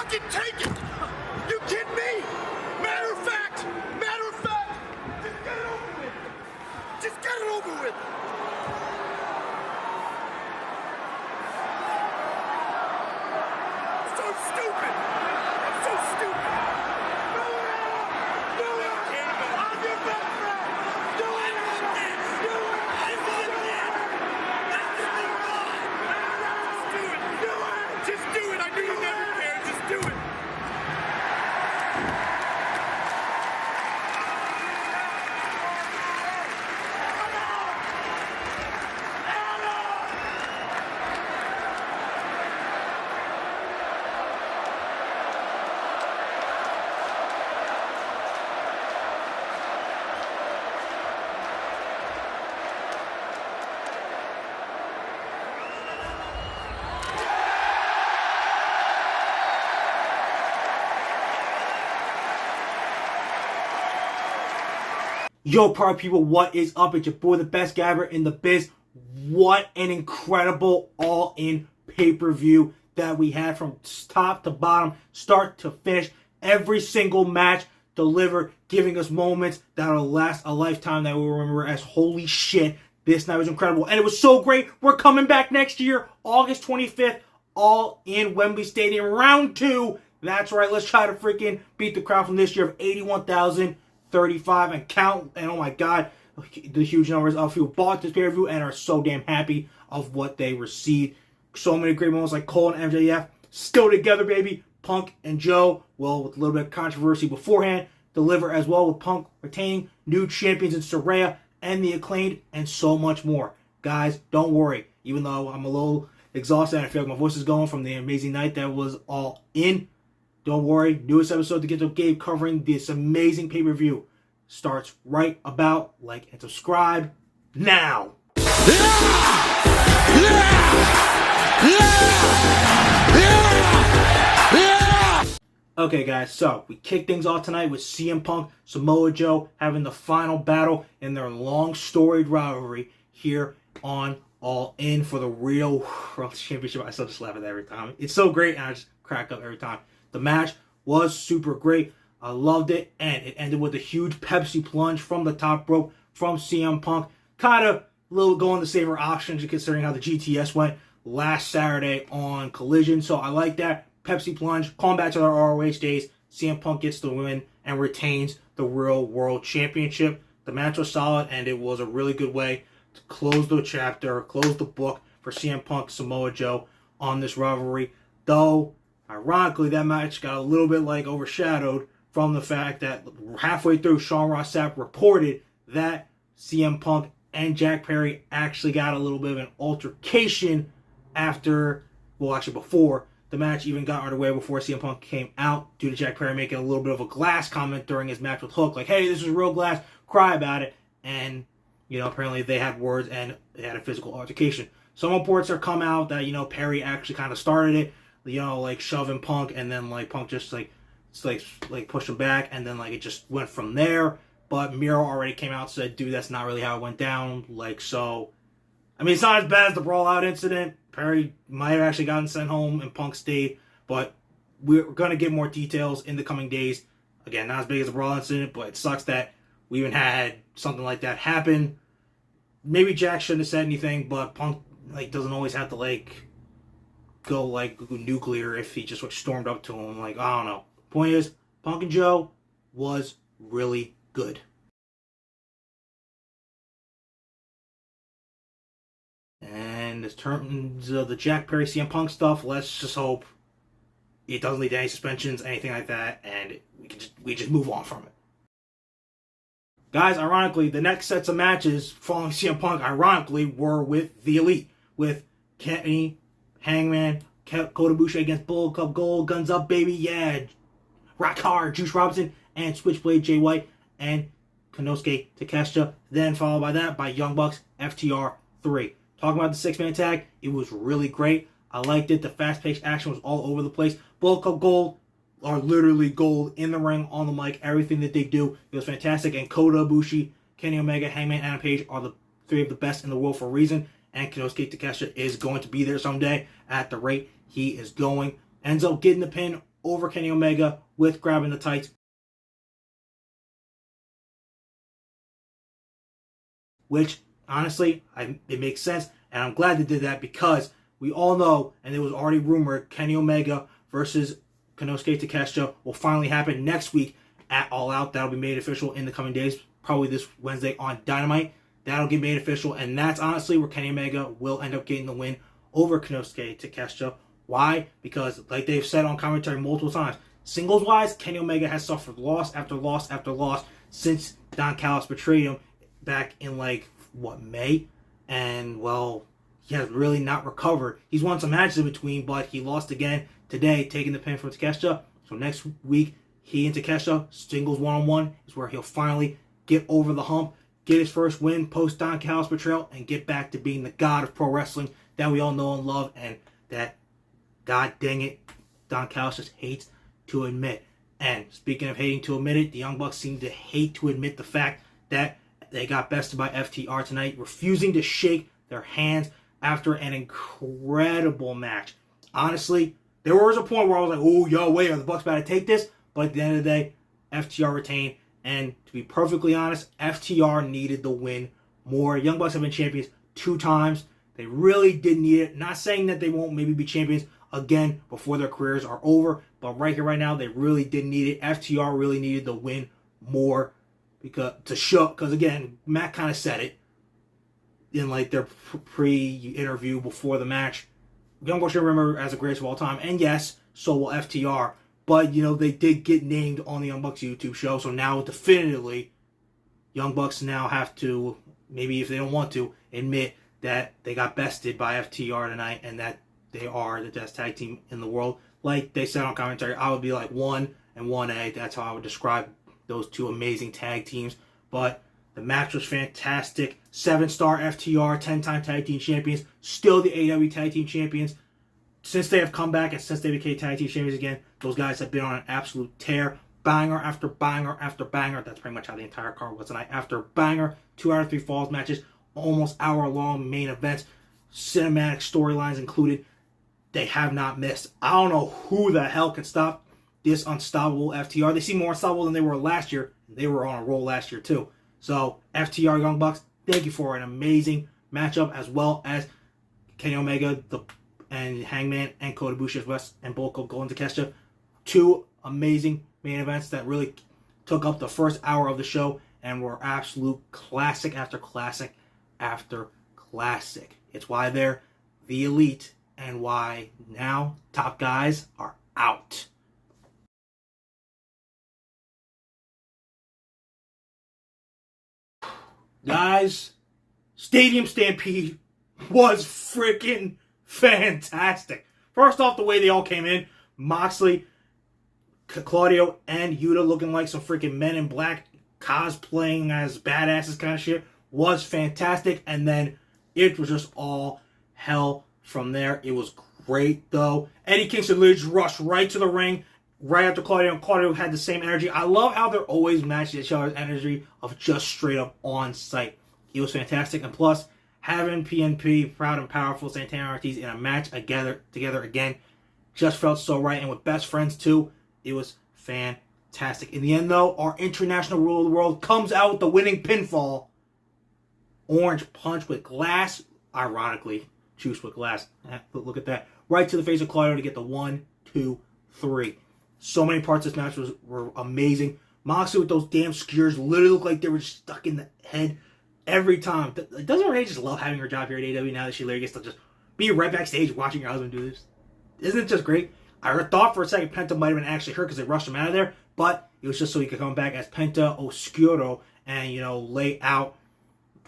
fucking take it! You kidding me? Matter of fact, just get it over with. Just get it over with. So stupid. I'm so stupid. Do it! Do it! I'm your best friend. Do it! Do it! I want this. That's the one. Do it! Just do it. I knew you never cared. Just do it. Yo, party people, what is up? It's your boy, the best gabber in the biz. What an incredible all-in pay-per-view that we had from top to bottom, start to finish. Every single match delivered, giving us moments that will last a lifetime that we'll remember as holy shit. This night was incredible, and it was so great. We're coming back next year, August 25th, all in Wembley Stadium, round 2. That's right, let's try to freaking beat the crowd from this year of 81,035 and count. And oh my god, the huge numbers of people bought this pay-per-view and are so damn happy of what they received. So many great moments like Cole and MJF still together, baby. Punk and Joe, well, with a little bit of controversy beforehand, deliver as well, with Punk retaining new champions in Soraya and the Acclaimed, and so much more. Guys, don't worry. Even though I'm a little exhausted and I feel like my voice is going from the amazing night that was all in, don't worry. Newest episode to get to Gabe covering this amazing pay-per-view starts right about, like and subscribe now. Okay, guys, so we kick things off tonight with CM Punk, Samoa Joe having the final battle in their long storied rivalry here on All In for the real World Championship. I still just laugh at that every time. It's so great, and I just crack up every time. The match was super great. I loved it, and it ended with a huge Pepsi plunge from the top rope from CM Punk. Kind of a little going the safer option, considering how the GTS went last Saturday on Collision. So I like that. Pepsi plunge, calling back to their ROH days. CM Punk gets the win and retains the Real World Championship. The match was solid, and it was a really good way to close the chapter, close the book for CM Punk, Samoa Joe on this rivalry. Though, ironically, that match got a little bit overshadowed from the fact that halfway through, Sean Ross Sapp reported that CM Punk and Jack Perry actually got a little bit of an altercation before the match even got underway, before CM Punk came out, due to Jack Perry making a little bit of a glass comment during his match with Hook, like, hey, this is real glass, cry about it. And, apparently they had words and they had a physical altercation. Some reports are come out that, Perry actually kind of started it, shoving Punk, and then, Punk just, pushed him back, and then, it just went from there. But Miro already came out and said, dude, that's not really how it went down. So, I mean, it's not as bad as the Brawl Out incident. Perry might have actually gotten sent home and Punk stayed, but we're going to get more details in the coming days. Again, not as big as the Brawl incident, but it sucks that we even had something like that happen. Maybe Jack shouldn't have said anything, but Punk doesn't always have to go nuclear if he just stormed up to him. I don't know. Point is, Punk and Joe was really good. And in terms of the Jack Perry CM Punk stuff, let's just hope it doesn't lead to any suspensions, anything like that, and we just move on from it. Guys, ironically, the next sets of matches following CM Punk, ironically, were with the Elite, with Kenny, Hangman, Kota Ibushi against Bullet Club Gold, Guns Up, baby, yeah, Rock Hard, Juice Robinson, and Switchblade Jay White, and Konosuke Takeshita, then followed by that by Young Bucks, FTR 3. Talking about the six-man tag, it was really great. I liked it. The fast-paced action was all over the place. Bullet Club Gold are literally gold in the ring, on the mic. Everything that they do, it was fantastic. And Kota Ibushi, Kenny Omega, Hangman, and Page are the three of the best in the world for a reason. And Konosuke Takeshita is going to be there someday at the rate he is going. Ends up getting the pin over Kenny Omega with grabbing the tights, which honestly, it makes sense, and I'm glad they did that because we all know, and it was already rumored, Kenny Omega versus Konosuke Takeshita will finally happen next week at All Out. That'll be made official in the coming days, probably this Wednesday on Dynamite. That'll get made official, and that's honestly where Kenny Omega will end up getting the win over Konosuke Takeshita. Why? Because, like they've said on commentary multiple times, singles-wise, Kenny Omega has suffered loss after loss after loss since Don Callis betrayed him back in, May? And, well, he has really not recovered. He's won some matches in between, but he lost again today, taking the pin from Takeshita. So next week, he and Takeshita, singles one-on-one, is where he'll finally get over the hump, get his first win post Don Callis betrayal, and get back to being the god of pro wrestling that we all know and love, and that, god dang it, Don Callis just hates to admit. And speaking of hating to admit it, the Young Bucks seem to hate to admit the fact that they got bested by FTR tonight, refusing to shake their hands after an incredible match. Honestly, there was a point where I was like, oh, yo, wait, are the Bucks about to take this? But at the end of the day, FTR retained. And to be perfectly honest, FTR needed the win more. Young Bucks have been champions 2 times. They really did need it. Not saying that they won't maybe be champions again before their careers are over. But right here, right now, they really did need it. FTR really needed the win more. Because again, Matt kind of said it in their pre-interview before the match. Young Bucks should remember as the greatest of all time. And yes, so will FTR. But, they did get named on the Young Bucks YouTube show. So now, definitively, Young Bucks now have to, maybe if they don't want to, admit that they got bested by FTR tonight and that they are the best tag team in the world. Like they said on commentary, I would be like 1 and 1A. That's how I would describe those 2 amazing tag teams. But the match was fantastic. 7-star FTR, 10-time tag team champions. Still the AEW tag team champions. Since they have come back and since they became tag team champions again, those guys have been on an absolute tear. Banger after banger after banger. That's pretty much how the entire card was tonight. After banger, 2 out of 3 falls matches, almost hour-long main events, cinematic storylines included. They have not missed. I don't know who the hell can stop this unstoppable FTR. They seem more unstoppable than they were last year. They were on a roll last year, too. So, FTR Young Bucks, thank you for an amazing matchup, as well as Kenny Omega and Hangman and Kota Ibushi as West and Bulk going to Takeshita. 2 amazing main events that really took up the first hour of the show and were absolute classic after classic after classic. It's why they're the elite and why now top guys are out. Guys, Stadium Stampede was freaking fantastic. First off, the way they all came in, Moxley, Claudio, and Yuta looking like some freaking Men in Black cosplaying as badasses kind of shit was fantastic. And then it was just all hell from there. It was great, though. Eddie Kingston literally just rushed right to the ring right after Claudio, and Claudio had the same energy. I love how they're always matching each other's energy of just straight up on site. It was fantastic. And plus, having PNP, Proud and Powerful, Santana Ortiz in a match together again just felt so right. And with best friends, too, it was fantastic. In the end, though, our international ruler of the world comes out with the winning pinfall. Orange punch with glass. Ironically, juice with glass. Look at that. Right to the face of Claudio to get the 1, 2, 3. So many parts of this match were amazing. Moxley with those damn skewers literally looked like they were stuck in the head every time. Doesn't Renee just love having her job here at AEW now that she literally gets to just be right backstage watching her husband do this? Isn't it just great? I thought for a second Penta might have been actually hurt because they rushed him out of there, but it was just so he could come back as Penta Oscuro and, lay out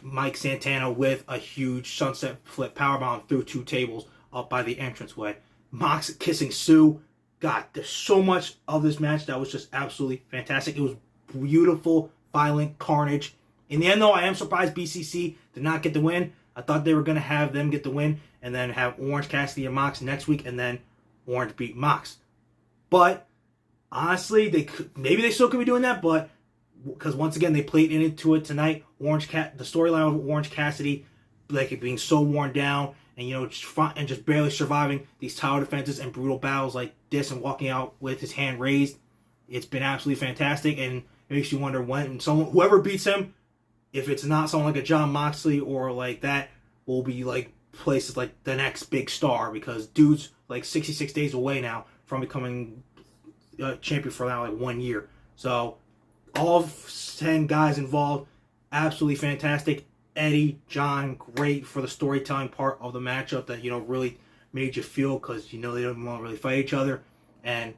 Mike Santana with a huge sunset flip powerbomb through 2 tables up by the entranceway. Mox kissing Sue. God, there's so much of this match that was just absolutely fantastic. It was beautiful, violent carnage. In the end, though, I am surprised BCC did not get the win. I thought they were going to have them get the win and then have Orange Cassidy and Mox next week and then Orange beat Mox. But, honestly, maybe they still could be doing that, but because once again, they played into it tonight. The storyline of Orange Cassidy, being so worn down and just barely surviving these title defenses and brutal battles like this and walking out with his hand raised. It's been absolutely fantastic, and it makes you wonder when whoever beats him, if it's not someone like a Jon Moxley or like that, will be like places like the next big star, because dude's like 66 days away now from becoming champion for now like 1 year. So all 10 guys involved, absolutely fantastic. Eddie, John, great for the storytelling part of the matchup that really made you feel, because they don't want to really fight each other. And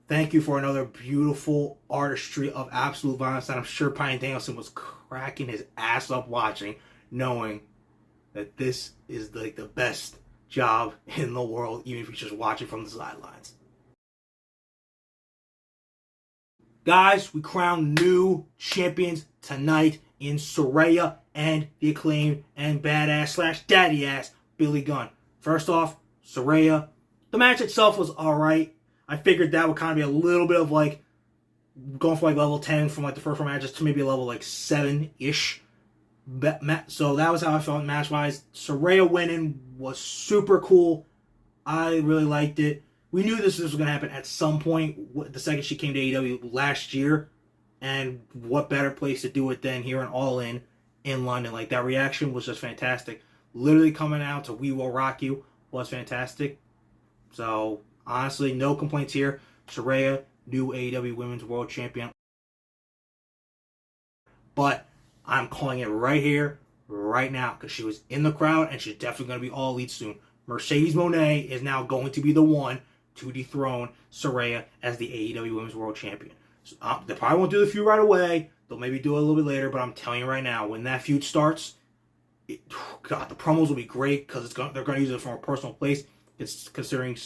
thank you for another beautiful artistry of absolute violence that I'm sure Bryan Danielson was cracking his ass up watching, knowing that this is like the best job in the world, even if you're just watching from the sidelines. Guys, we crown new champions tonight in Soraya and the Acclaimed and badass / daddy ass Billy Gunn. First off, Soraya. The match itself was alright. I figured that would kind of be a little bit of like going for like level 10 from like the first four matches to maybe a level like 7-ish. So that was how I felt match-wise. Soraya winning was super cool. I really liked it. We knew this was going to happen at some point the second she came to AEW last year. And what better place to do it than here in All In London. Like, that reaction was just fantastic. Literally coming out to We Will Rock You was fantastic. So, honestly, no complaints here. Soraya, new AEW Women's World Champion. But I'm calling it right here, right now, because she was in the crowd and she's definitely going to be All Elite soon. Mercedes Moné is now going to be the one to dethrone Soraya as the AEW Women's World Champion. So, they probably won't do the feud right away. They'll maybe do it a little bit later, but I'm telling you right now, when that feud starts, the promos will be great, because they're going to use it from a personal place. It's considering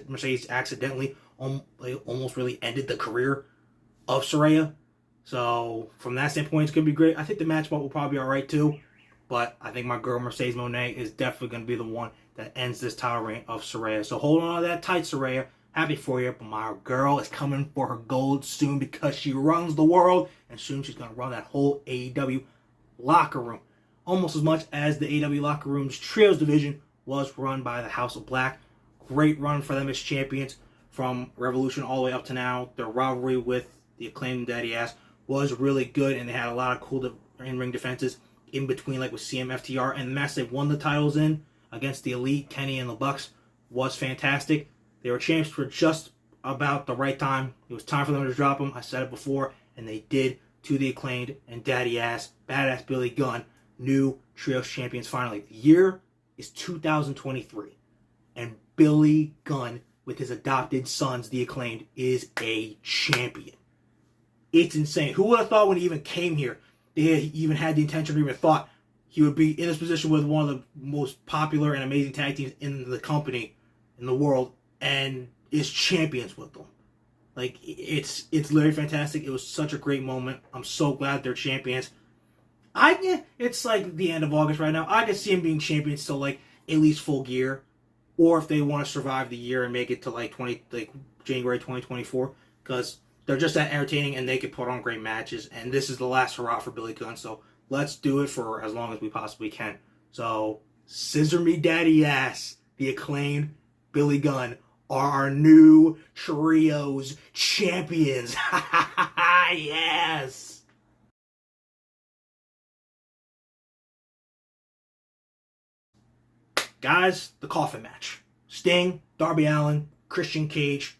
Mercedes accidentally almost really ended the career of Soraya. So from that standpoint, it's going to be great. I think the match will probably be alright too. But I think my girl Mercedes Moné is definitely going to be the one that ends this title reign of Soraya. So hold on to that tight, Soraya. Happy for you. But my girl is coming for her gold soon, because she runs the world. And soon she's going to run that whole AEW locker room. Almost as much as the AEW locker room's trios division was run by the House of Black. Great run for them as champions from Revolution all the way up to now. Their rivalry with the Acclaimed Daddy Ass was really good, and they had a lot of cool in-ring defenses in between, like with CMFTR, and the match they won the titles in against the Elite, Kenny and the Bucks, was fantastic. They were champs for just about the right time. It was time for them to drop them. I said it before, and they did, to the Acclaimed and Daddy Ass, Badass Billy Gunn, new Trios champions finally. The year is 2023, and Billy Gunn, with his adopted sons, the Acclaimed, is a champion. It's insane. Who would have thought when he even came here, they even had the intention or even thought he would be in this position with one of the most popular and amazing tag teams in the company, in the world, and is champions with them. Like, it's literally fantastic. It was such a great moment. I'm so glad they're champions. It's like the end of August right now. I can see them being champions till like at least Full Gear, or if they want to survive the year and make it to like January 2024, because they're just that entertaining and they can put on great matches. And this is the last hurrah for Billy Gunn, so let's do it for as long as we possibly can. So, Scissor Me Daddy Ass, the Acclaimed, Billy Gunn are our new Trios champions. Yes! Guys, the coffin match. Sting, Darby Allin, Christian Cage,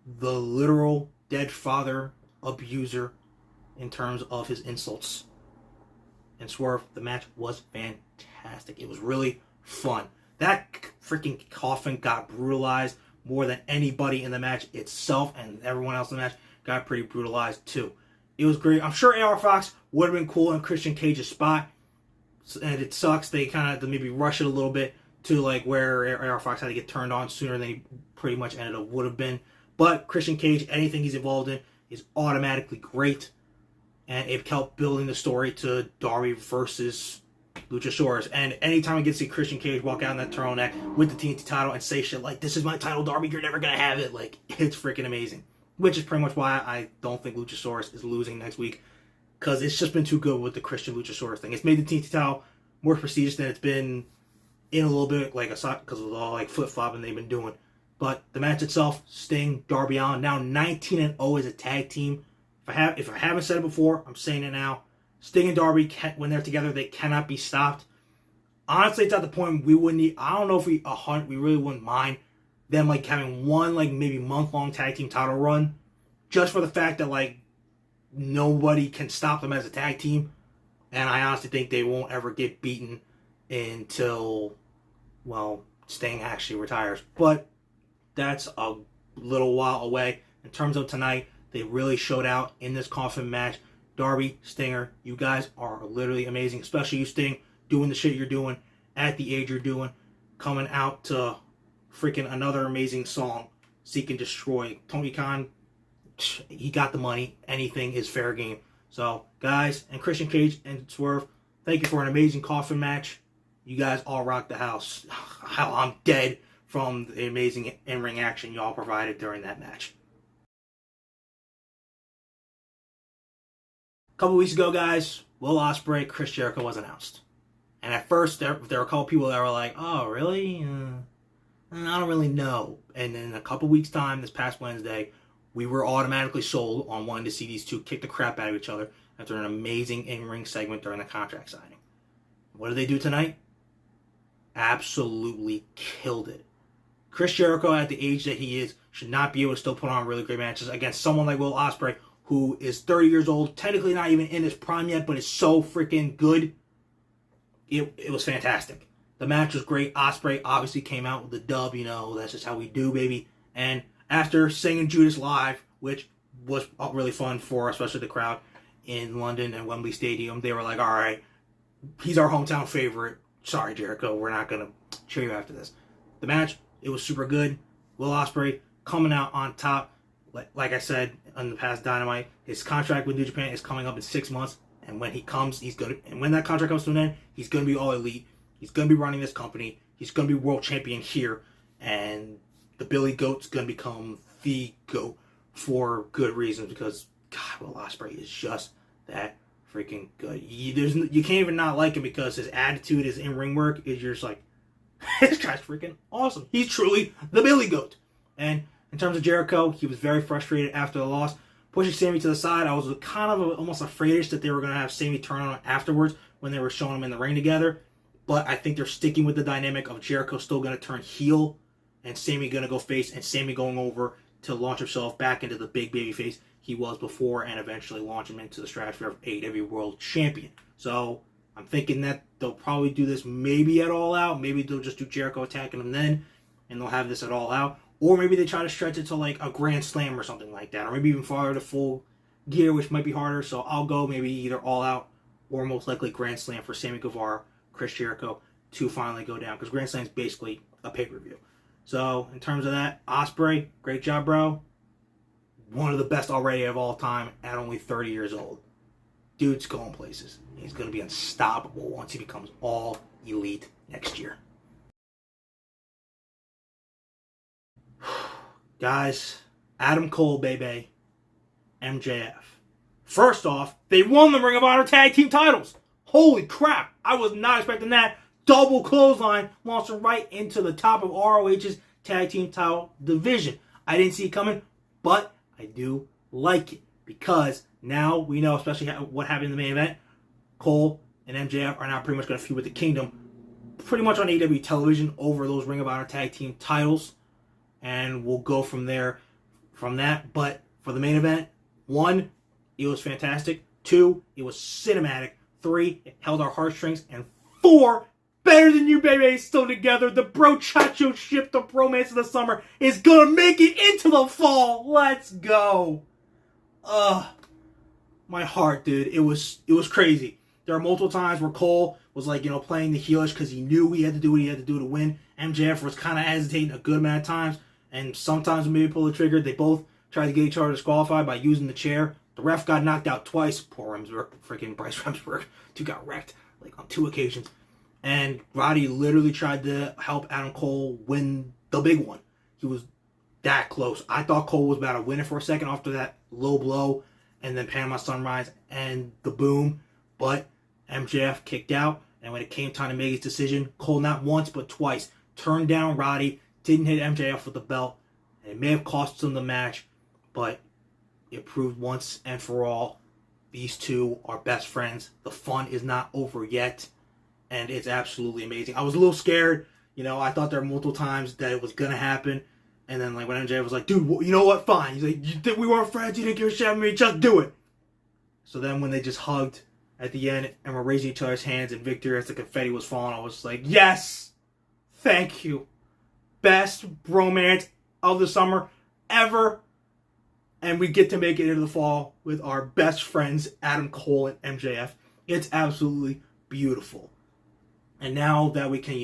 the literal dead father abuser in terms of his insults. And Swerve, the match was fantastic. It was really fun. That freaking coffin got brutalized more than anybody in the match itself, and everyone else in the match got pretty brutalized too. It was great. I'm sure AR Fox would have been cool in Christian Cage's spot, and it sucks they kind of had to maybe rush it a little bit to like where AR Fox had to get turned on sooner than he pretty much ended up would have been. But Christian Cage, anything he's involved in is automatically great, and it helped building the story to Darby versus Luchasaurus. And anytime I get to see Christian Cage walk out in that turtleneck with the TNT title and say shit like, "This is my title, Darby, you're never gonna have it," like, it's freaking amazing. Which is pretty much why I don't think Luchasaurus is losing next week, because it's just been too good with the Christian Luchasaurus thing. It's made the TNT title more prestigious than it's been in a little bit, like because of all like flip flopping they've been doing. But the match itself, Sting, Darby Allin, now 19-0 as a tag team. If I haven't said it before, I'm saying it now. Sting and Darby, when they're together, they cannot be stopped. Honestly, it's at the point we wouldn't need, I don't know if we really wouldn't mind them like having one like maybe month-long tag team title run, just for the fact that like nobody can stop them as a tag team. And I honestly think they won't ever get beaten until, well, Sting actually retires. But that's a little while away. In terms of tonight, they really showed out in this coffin match. Darby, Stinger, you guys are literally amazing. Especially you, Sting, doing the shit you're doing at the age you're doing. Coming out to freaking another amazing song, Seek and Destroy. Tony Khan, he got the money. Anything is fair game. So, guys, and Christian Cage and Swerve, thank you for an amazing coffin match. You guys all rocked the house. How I'm dead from the amazing in-ring action y'all provided during that match. A couple weeks ago, guys, Will Osprey, Chris Jericho was announced. And at first, there were a couple people that were like, oh, really? I don't really know. And in a couple weeks' time, this past Wednesday, we were automatically sold on wanting to see these two kick the crap out of each other after an amazing in-ring segment during the contract signing. What did they do tonight? Absolutely killed it. Chris Jericho, at the age that he is, should not be able to still put on really great matches against someone like Will Osprey, who is 30 years old, technically not even in his prime yet, but is so freaking good. It was fantastic. The match was great. Osprey obviously came out with the dub, that's just how we do, baby. And after singing Judas live, which was really fun for especially the crowd in London and Wembley Stadium, they were like, all right, he's our hometown favorite. Sorry, Jericho, we're not going to cheer you after this. The match, it was super good. Will Osprey coming out on top. Like I said on the past Dynamite, his contract with New Japan is coming up in 6 months. And when he comes, and when that contract comes to an end, he's going to be all elite. He's going to be running this company. He's going to be world champion here. And the Billy Goat's going to become the GOAT for good reasons, because God, Will Osprey is just that freaking good. You can't even not like him, because his attitude, his in-ring work is just like, this guy's freaking awesome. He's truly the Billy Goat. And in terms of Jericho, he was very frustrated after the loss. Pushing Sammy to the side, I was kind of almost afraid that they were going to have Sammy turn on afterwards when they were showing him in the ring together. But I think they're sticking with the dynamic of Jericho still going to turn heel and Sammy going to go face, and Sammy going over to launch himself back into the big baby face he was before, and eventually launch him into the stratosphere of AEW World Champion. So I'm thinking that they'll probably do this maybe at All Out. Maybe they'll just do Jericho attacking him then, and they'll have this at All Out. Or maybe they try to stretch it to like a Grand Slam or something like that. Or maybe even farther to Full Gear, which might be harder. So I'll go maybe either All Out or most likely Grand Slam for Sammy Guevara, Chris Jericho to finally go down. Because Grand Slam is basically a pay-per-view. So in terms of that, Osprey, great job, bro. One of the best already of all time at only 30 years old. Dude's going places. He's going to be unstoppable once he becomes all elite next year. Guys, Adam Cole, baby, MJF. First off, they won the Ring of Honor Tag Team titles. Holy crap, I was not expecting that. Double clothesline, launching right into the top of ROH's Tag Team title division. I didn't see it coming, but I do like it, because now we know, especially what happened in the main event, Cole and MJF are now pretty much going to feud with the Kingdom pretty much on AEW television over those Ring of Honor Tag Team titles. And we'll go from there, from that. But for the main event, 1, it was fantastic. 2, it was cinematic. 3, it held our heartstrings. And 4, better than you, baby, still together. The brochacho ship, the bromance of the summer, is gonna make it into the fall. Let's go. My heart, dude. It was crazy. There are multiple times where Cole was like, playing the heelish because he knew he had to do what he had to do to win. MJF was kind of hesitating a good amount of times. And sometimes when maybe pull the trigger, they both tried to get each other disqualified by using the chair. The ref got knocked out twice. Poor freaking Bryce Remsburg. Dude got wrecked like on 2 occasions. And Roddy literally tried to help Adam Cole win the big one. He was that close. I thought Cole was about to win it for a second after that low blow and then Panama Sunrise and the boom. But MJF kicked out. And when it came time to make his decision, Cole not once but twice turned down Roddy, didn't hit MJF with the belt. And it may have cost him the match, but it proved once and for all, these two are best friends. The fun is not over yet, and it's absolutely amazing. I was a little scared. I thought there were multiple times that it was going to happen. And then, when MJF was like, dude, you know what? Fine. He's like, you think we weren't friends? You didn't give a shit about me? Just do it. So then when they just hugged at the end and were raising each other's hands in victory as the confetti was falling, I was like, yes! Thank you. Best romance of the summer ever. And we get to make it into the fall with our best friends, Adam Cole and MJF. It's absolutely beautiful. And now that we can,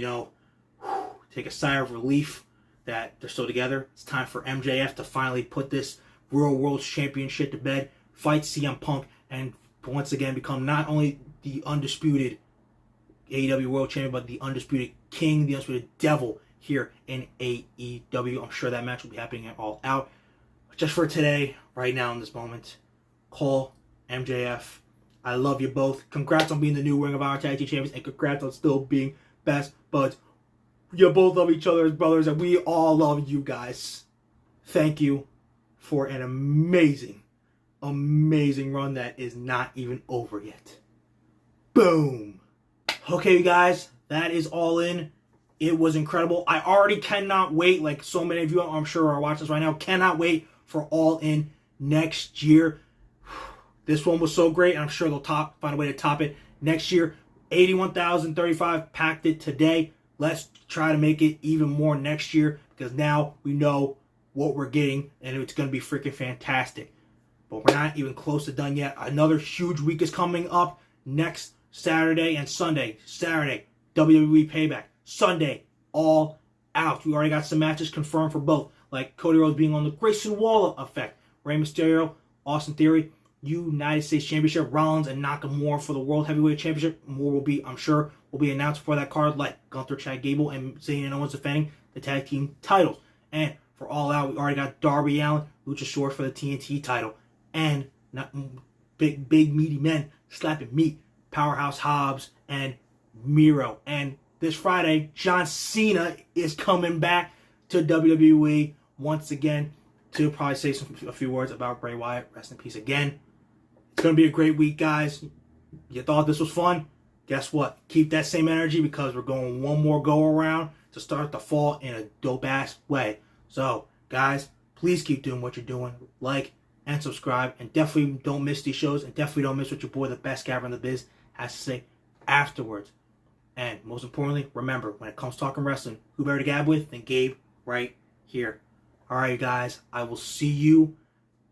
take a sigh of relief that they're still together, it's time for MJF to finally put this Real World Championship to bed, fight CM Punk, and once again become not only the undisputed AEW World Champion, but the undisputed King, the undisputed Devil here in AEW. I'm sure that match will be happening at All Out. But just for today, right now in this moment, Cole, MJF, I love you both. Congrats on being the new Ring of Honor Tag Team Champions, and congrats on still being best buds. You both love each other as brothers, and we all love you guys. Thank you for an amazing run that is not even over yet. Boom. Okay, you guys, that is all in. It was incredible. I already cannot wait, like so many of you I'm sure are watching this right now, cannot wait for All In next year. This one was so great, and I'm sure they'll find a way to top it next year. 81,035 packed it today. Let's try to make it even more next year, because now we know what we're getting, and it's going to be freaking fantastic. But we're not even close to done yet. Another huge week is coming up next Saturday and Sunday. Saturday, WWE Payback. Sunday, All Out. We already got some matches confirmed for both, like Cody Rhodes being on the Grayson Waller effect. Rey Mysterio, Austin Theory, United States Championship, Rollins and Nakamura for the World Heavyweight Championship. More will be, I'm sure, will be announced for that card, like Gunther, Chad Gable, and Zayn and Owens defending the tag team titles. And for All Out, we already got Darby Allin, Luchasaurus for the TNT title, and big meaty men slapping meat, Powerhouse Hobbs and Miro. And this Friday, John Cena is coming back to WWE once again to probably say a few words about Bray Wyatt. Rest in peace again. It's going to be a great week, guys. You thought this was fun? Guess what? Keep that same energy, because we're going one more go-around to start the fall in a dope-ass way. So, guys, please keep doing what you're doing. Like and subscribe. And definitely don't miss these shows. And definitely don't miss what your boy, the best gabber in the biz, has to say afterwards. And most importantly, remember, when it comes to talking wrestling, who better to gab with than Gabe right here. Alright, you guys, I will see you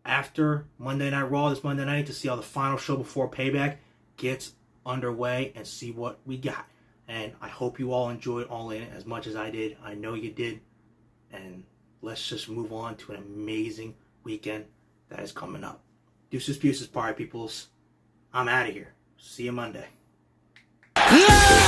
after Monday Night Raw this Monday night to see how the final show before Payback gets underway and see what we got. And I hope you all enjoyed All In as much as I did. I know you did. And let's just move on to an amazing weekend that is coming up. Deuces, party peoples. I'm out of here. See you Monday. Yeah!